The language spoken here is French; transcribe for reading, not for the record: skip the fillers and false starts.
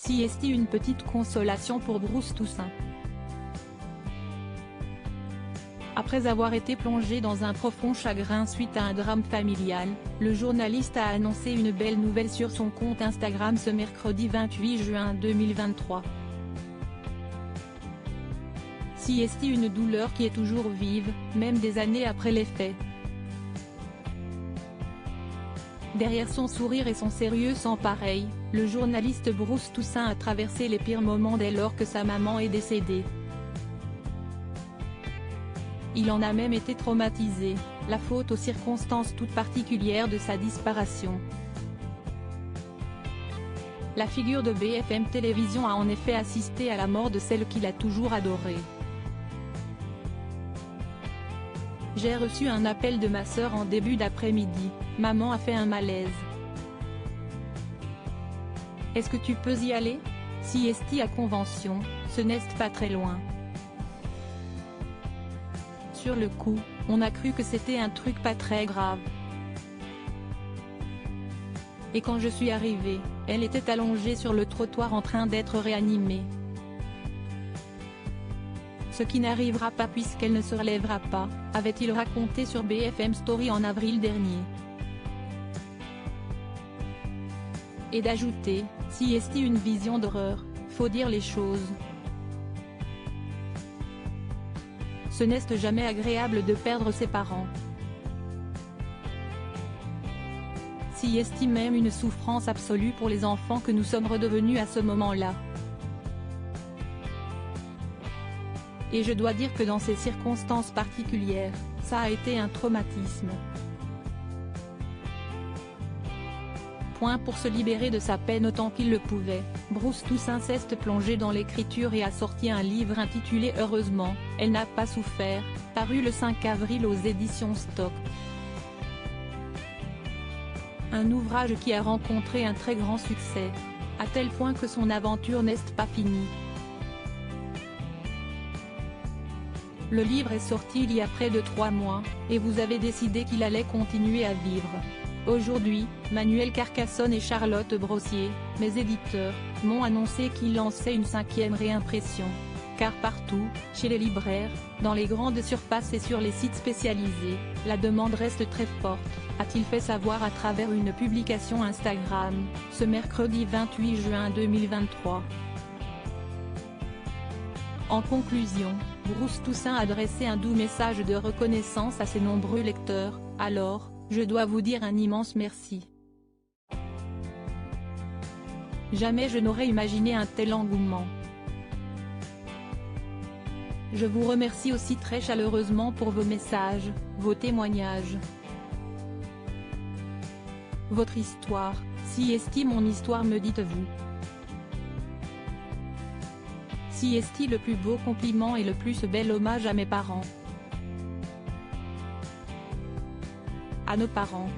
Si est-il une petite consolation pour Bruce Toussaint. Après avoir été plongé dans un profond chagrin suite à un drame familial, le journaliste a annoncé une belle nouvelle sur son compte Instagram ce mercredi 28 juin 2023. Si est-il une douleur qui est toujours vive, même des années après les faits. Derrière son sourire et son sérieux sans pareil, le journaliste Bruce Toussaint a traversé les pires moments dès lors que sa maman est décédée. Il en a même été traumatisé, la faute aux circonstances toutes particulières de sa disparition. La figure de BFM Télévision a en effet assisté à la mort de celle qu'il a toujours adorée. J'ai reçu un appel de ma sœur en début d'après-midi, maman a fait un malaise. Est-ce que tu peux y aller? Si est-il à Convention, ce n'est pas très loin. Sur le coup, on a cru que c'était un truc pas très grave. Et quand je suis arrivée, elle était allongée sur le trottoir en train d'être réanimée. Ce qui n'arrivera pas puisqu'elle ne se relèvera pas, avait-il raconté sur BFM Story en avril dernier. Et d'ajouter, si est-il une vision d'horreur, faut dire les choses. Ce n'est jamais agréable de perdre ses parents. Si est-il même une souffrance absolue pour les enfants que nous sommes redevenus à ce moment-là. Et je dois dire que dans ces circonstances particulières, ça a été un traumatisme. Pour se libérer de sa peine autant qu'il le pouvait, Bruce Toussaint s'est plongé dans l'écriture et a sorti un livre intitulé Heureusement, elle n'a pas souffert, paru le 5 avril aux éditions Stock. Un ouvrage qui a rencontré un très grand succès, à tel point que son aventure n'est pas finie. Le livre est sorti il y a près de 3 mois, et vous avez décidé qu'il allait continuer à vivre. Aujourd'hui, Manuel Carcassonne et Charlotte Brossier, mes éditeurs, m'ont annoncé qu'ils lançaient une 5e réimpression. Car partout, chez les libraires, dans les grandes surfaces et sur les sites spécialisés, la demande reste très forte, a-t-il fait savoir à travers une publication Instagram, ce mercredi 28 juin 2023. En conclusion, Bruce Toussaint a adressé un doux message de reconnaissance à ses nombreux lecteurs, alors, je dois vous dire un immense merci. Jamais je n'aurais imaginé un tel engouement. Je vous remercie aussi très chaleureusement pour vos messages, vos témoignages. Votre histoire, si est-il mon histoire me dites-vous. Si est-il le plus beau compliment et le plus bel hommage à mes parents. À nos parents.